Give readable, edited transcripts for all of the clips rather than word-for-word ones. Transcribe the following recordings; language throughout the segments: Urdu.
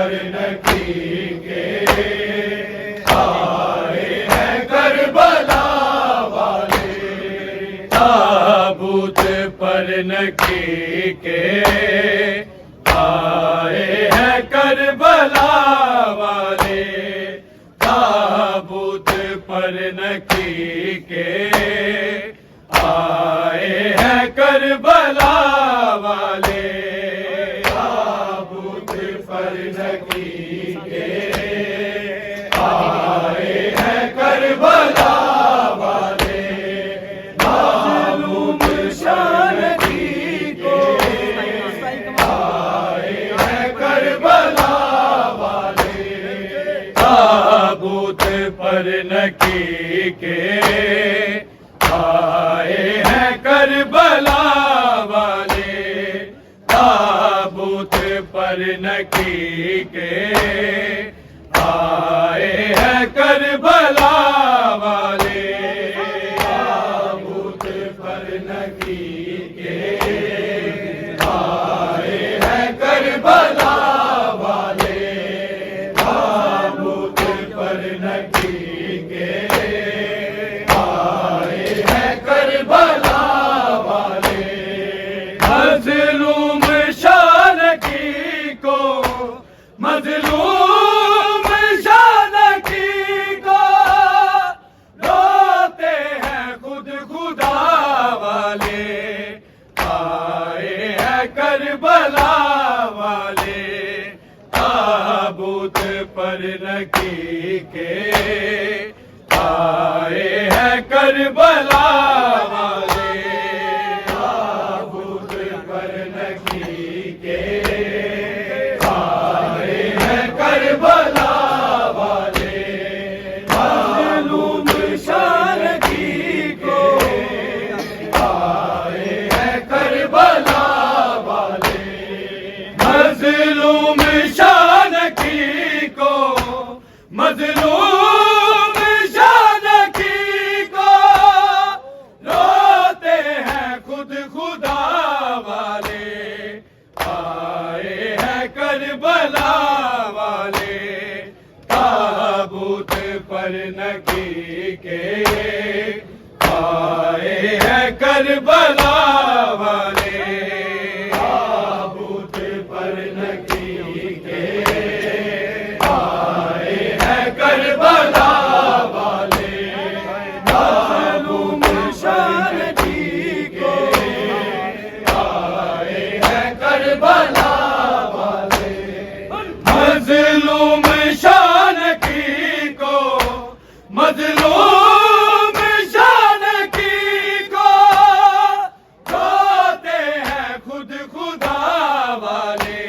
پر نکی کے آئے ہیں کربلا والے، تابوت پر نکی کے آئے ہیں کربلا والے، تابوت پر نکی کے آئے ہیں کربلا والے، تابوت پر نکی کے آئے ہیں کربلا والے، مظلوم شانگی کو آئے ہیں کربلا والے، تابوت پر نکی کے آئے ہیں کربلا والے، تابوت پر نکی کے آئے ہیں کربلا والے، تابوت پر نکی کے آئے ہیں کربلا والے، تابوت پر نکی کے آئے ہیں کربلا والے، مظلوم شانگی کو، مظلوم شانگی کو روتے ہیں خود خدا والے، آئے ہیں کربلا والے، تابوت پر نکی کے آئے ہیں کربلا والے، تابوت پر نکی کے آئے ہیں کربلا والے، مظلوم شانگی کو آئے ہیں کربلا والے، مظلوم شانگی کو، مظلوم شانگی کو روتے ہیں خود خدا والے، آئے ہیں کربلا والے، تابوت پر نکی کے آئے ہیں کربلا والے، تابوت پر نکی کے آئے ہیں کربلا والے، مظلوم شانگی کے آئے ہیں کربلا والے، مظلوم شانگی کو، مظلوم شانگی کو روتے ہیں خود خدا والے،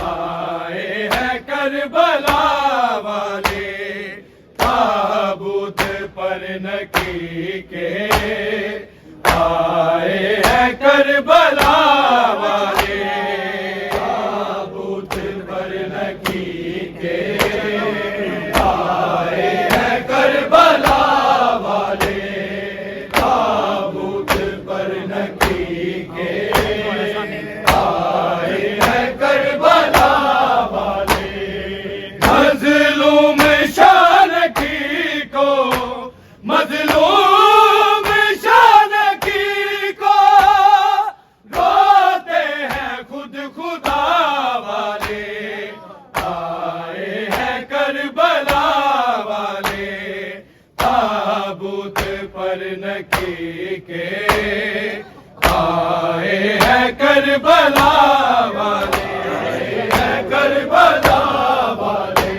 آئے ہیں کربلا والے، تابوت پر نکی کے آئے ہیں کربلا والے، تابوت پر نکی کے آئے ہیں کربلا والے، تابوت پر نکی کے آئے ہیں کربلا والے، مظلوم شانگی کو، مظلوم شانگی کو روتے ہیں خود خدا والے، آئے ہیں کربلا والے، تابوت پر نکی کے آئے ہیں کربلا والے، آئے ہیں کربلا والے،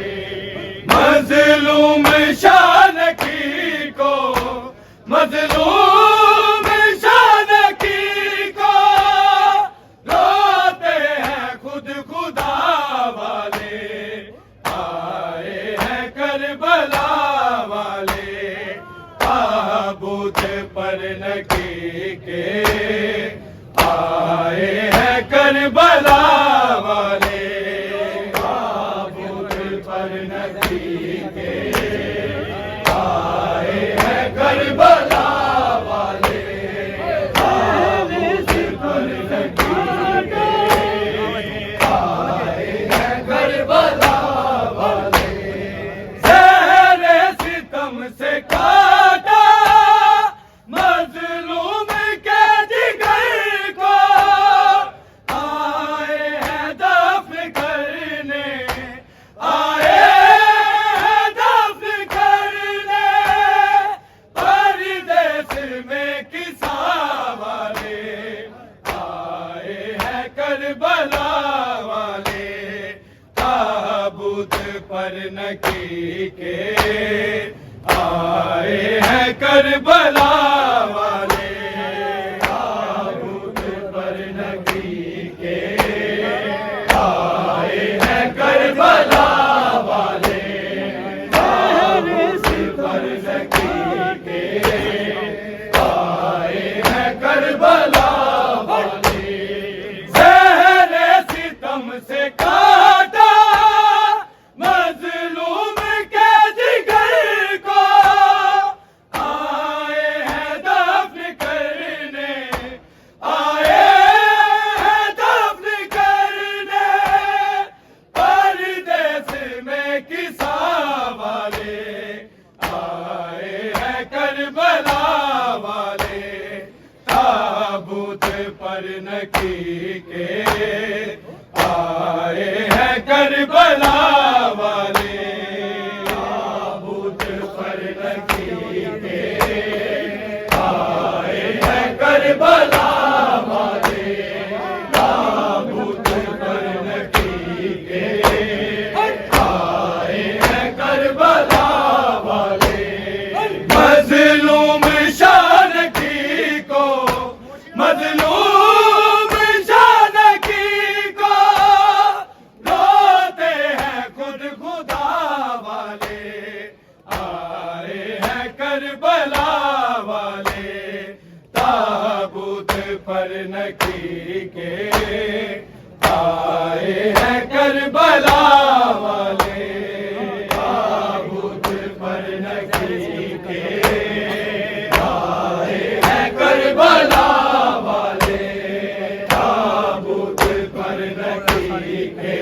مظلوم شانگی کو، مظلوم شانگی کو روتے ہیں خود خدا والے، آئے ہیں کربلا والے، تابوت پر نکی کے آئے ہیں کربلا والے، تابوت پر نکی کے آئے ہیں کربلا والے، تابوت پر نکی کے آئے ہیں کربلا والے، تابوت پر نکی کے آئے ہیں کربلا والے، زہر ستم سے کاٹا مظلوم کے جگر کو، آئے ہیں دفن کرنے، آئے ہیں دفن کرنے، پردیس میں کسا والے، آئے ہیں کربلا والے، تابوت پر نکی کے آئے ہیں کربلا والے، تابوت پر نکی کے آئے ہیں کربلا والے، تابوت پر نکی کے آئے ہیں کربلا والے، مظلوم شان کی کو، مظلوم شان کی کو روتے ہیں خود خدا والے، آئے ہیں کربلا والے، تابوت پر نکی کے آئے ہیں کربلا والے، تابوت پر نکی کے آئے ہیں کربلا والے، تابوت پر نکی کے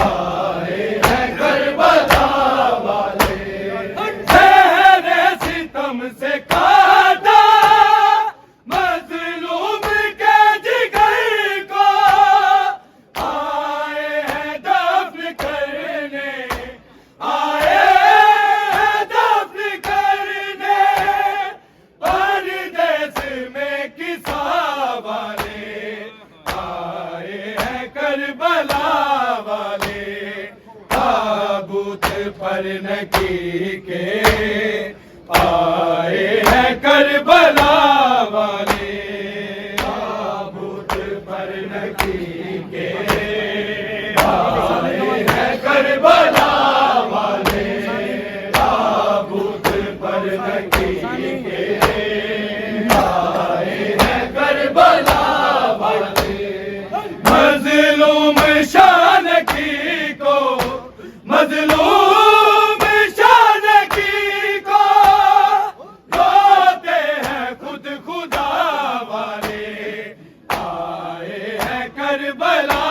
آئے ہیں کربلا والے، زہر ستم سے کاٹا مظلوم کے جگر کو، آئے ہیں دفن کرنے، آئے ہیں دفن کرنے، پردیس میں کسا والے، آئے ہیں کربلا والے، تابوت پر نکی کے آئے ہیں کربلا والے، تابوت پر نکی کے آئے ہیں کربلا والے، تابوت پر نکی کے آئے ہیں کربلا والے، مظلوم شان کی کو، مظلوم شان کی کو روتے ہیں خود خدا والے، آئے ہیں کربلا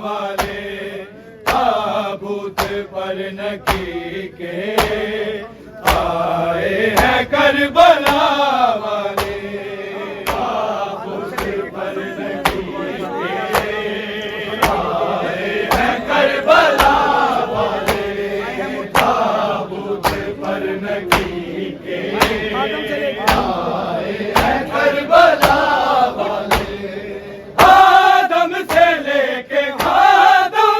والے، تابوت پر نکی کے آئے ہیں کربلا والے، تابوت پر نکی کے آئے ہیں کربلا والے، تابوت پر نکی کے آئے ہیں کربلا والے، آدم سے لے کے آدم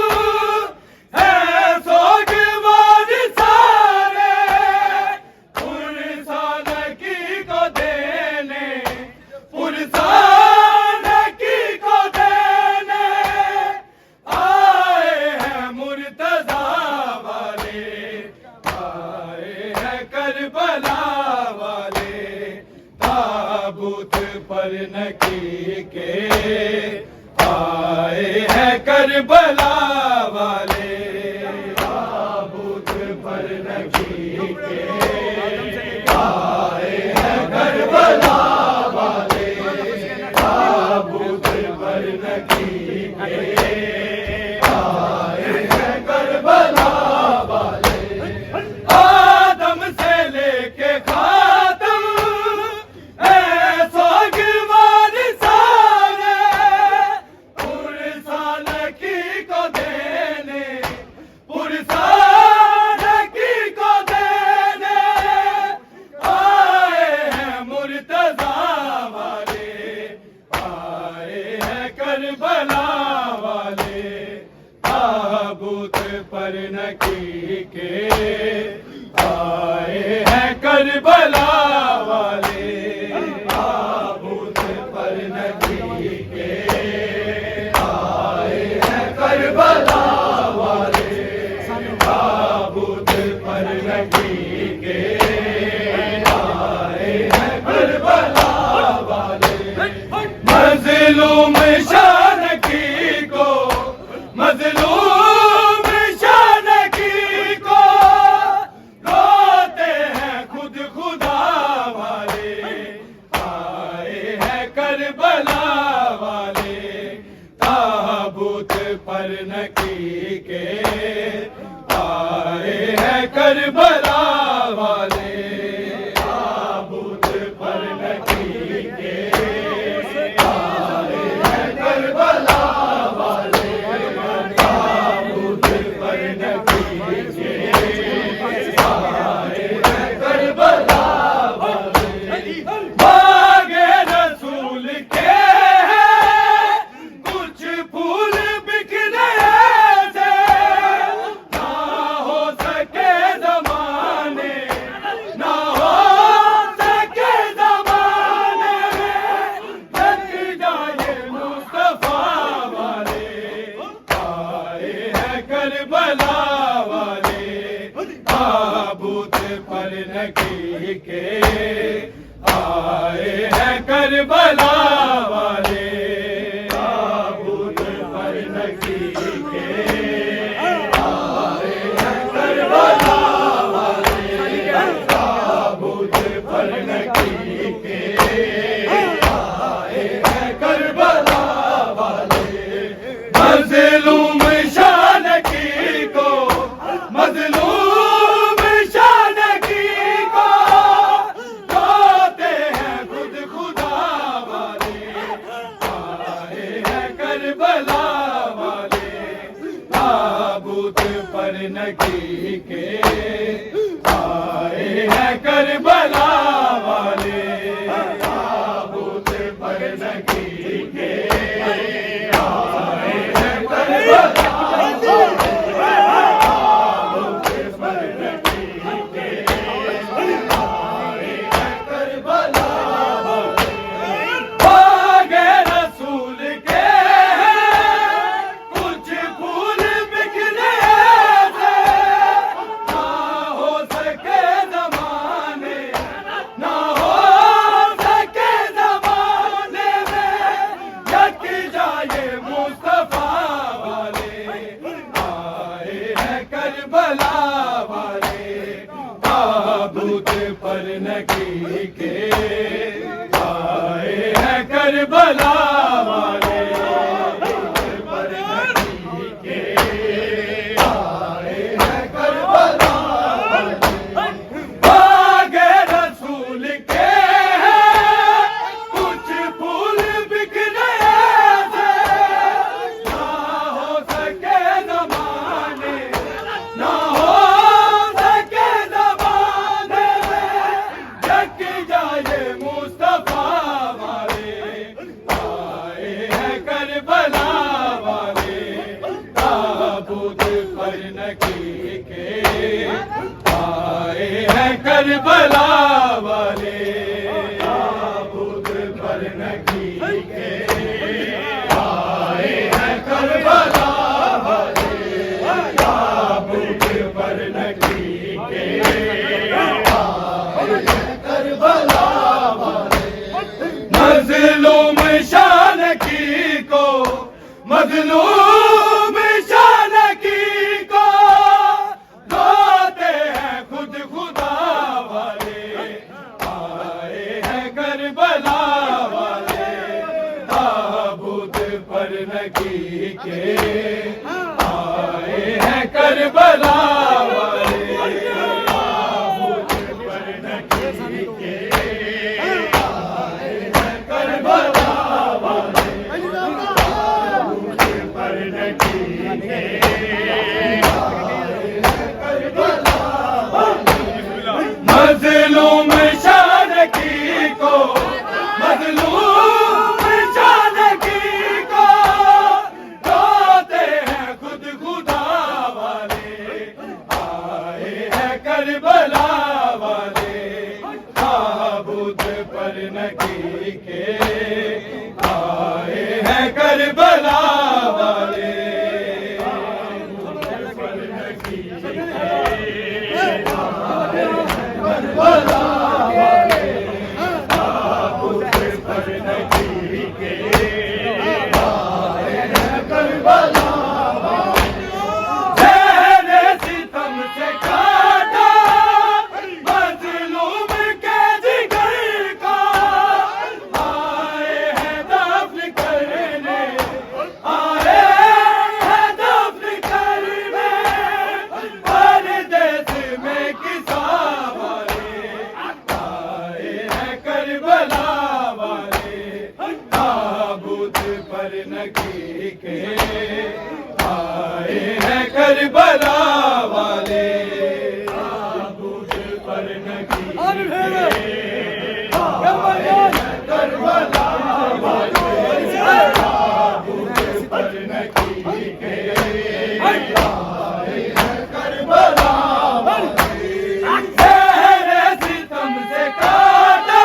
ہے سوگوار سارے، پرسان کی کو دینے، پرسان کی کو دینے، آئے ہیں مرتضی والے، آئے ہیں کربلا والے، تابوت پر نکی کے آئے ہیں کربلا والے، تابوت پر نکی کے آئے ہیں کربلا والے، تابوت پر نکی کے آئے ہیں کربلا والے، آدم سے لے کے خاتم اے سوگوار سارے، پرسان کی کو دینے، تابوت پر نکی کے آئے ہیں کربلا والے، تابوت پر نکی کے آئے ہیں کربلا والے، تابوت پر نکی کے آئے ہیں کربلا والے، مظلوم شانکی کو، مظلوم شانکی کو روتے ہیں خود خدا والے، آئے ہیں کربلا والے، تابوت پر نکی کے آئے ہیں کربلا والے، تابوت پر نکی کے آئے ہیں کربلا والے، تابوت پر نکی کے آئے ہیں کربلا والے، باغے رسول کے کچھ پھول بکھرے تھے، نہ ہو سکے زمانے، نہ ہو سکے زمانے میں لگ جائے مصطفیٰ والے، آئے ہیں کربلا والے، تابوت پر نکی کے آئے ہیں کربلا والے، تابوت پر نکی کے آئے ہیں کربلا والے، تابوت پر نکی کے آئے ہیں کربلا والے، مظلوم شانکی کو، مظلوم شانکی کو روتے ہیں خود خدا والے، آئے ہیں کربلا والے، تابوت پر نکی کے آئے ہیں کربلا والے، تابوت پر نکی کے آئے ہیں کربلا والے، تابوت پر نکی کے آئے ہیں کربلا والے، باغے رسول کے کچھ پھول بکھرے تھے، نہ ہو سکے زمانے، نہ ہو سکے زمانے میں لگ جائے مصطفیٰ والے، آئے ہیں کربلا والے، تابوت پر نکی کے آئے ہیں کربلا والے، تابوت پر نکی کے آئے ہیں کربلا والے، باغے رسول کے کچھ پھول بکھرے تھے، نہ ہو سکے زمانے، نہ ہو سکے زمانے میں لگ جائے مصطفیٰ والے، آئے ہیں کربلا والے، تابوت پر نکی کے آئے ہیں کربلا والے، تابوت پر نکی کے آئے ہیں کربلا والے، تابوت پر نکی کے آئے ہیں کربلا والے، مظلوم شانکی کو، مظلوم شانکی کو روتے ہیں خود خدا والے، آئے ہیں کربلا والے، تابوت پر نکی کے آئے ہیں کربلا والے، تابوت پر نکی کے آئے ہیں کربلا والے، تابوت پر نکی کے آئے ہیں کربلا والے، مظلوم شانکی کو، مظلوم شانکی کو روتے ہیں خود خدا کربلا والے تابوت پر نکی کے آئے ہیں کربلا والے کربلا والے تابوت پر نکی کے آئے ہیں کربلا نکی کے آئے ہیں کربلا والے تابوت پر نکی کے آئے ہیں کربلا والے تابوت پر نکی کے آئے ہیں کربلا والے زہر ستم سے کاٹا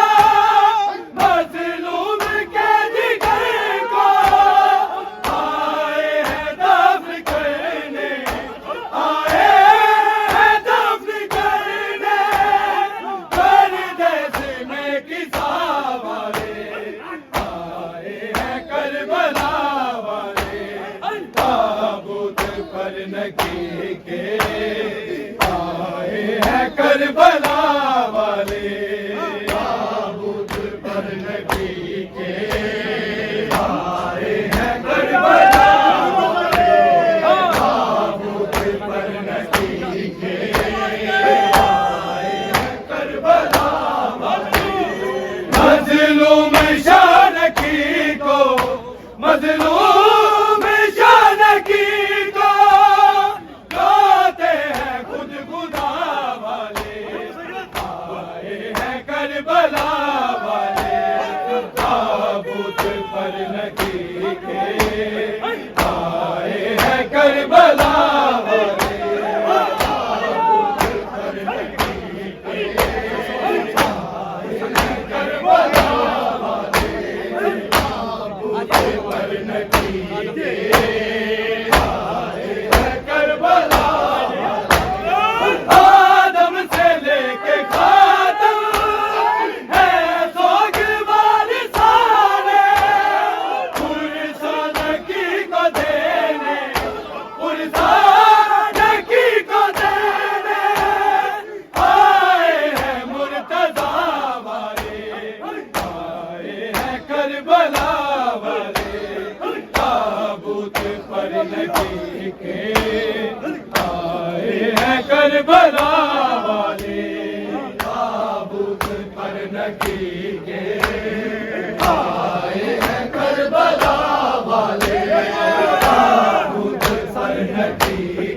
مظلوم کے جگر کو آئے ہیں دفن کرنے آئے ہیں دفن کرنے پردیس میں کسا والے آئے ہیں کربلا والے تابوت پر نکی کے آئے ہیں کربلا والے تابوت پر نکی کے آئے ہیں کربلا والے تابوت پر نکی کے آئے ہیں کربلا والے مظلوم شانکی کو مظلوم شانکی کو روتے ہیں خود خدا والے آئے ہیں کربلا والے تابوت پر نکی کے آئے ہیں کربلا والے تابوت پر نکی کے آئے ہیں کربلا والے تابوت پر نکی کے آئے ہیں کربلا والے آدم سے لے کے خاتم ہے سوگوار سارے پرسانکی کو دینے پرسانکی کو دینے آئے ہیں مرتضیٰ والے آئے ہیں کربلا والے تابوت پر نکی کے آئے ہیں کربلا والے تابوت پر نکی کے آئے ہیں کربلا والے تابوت پر نکی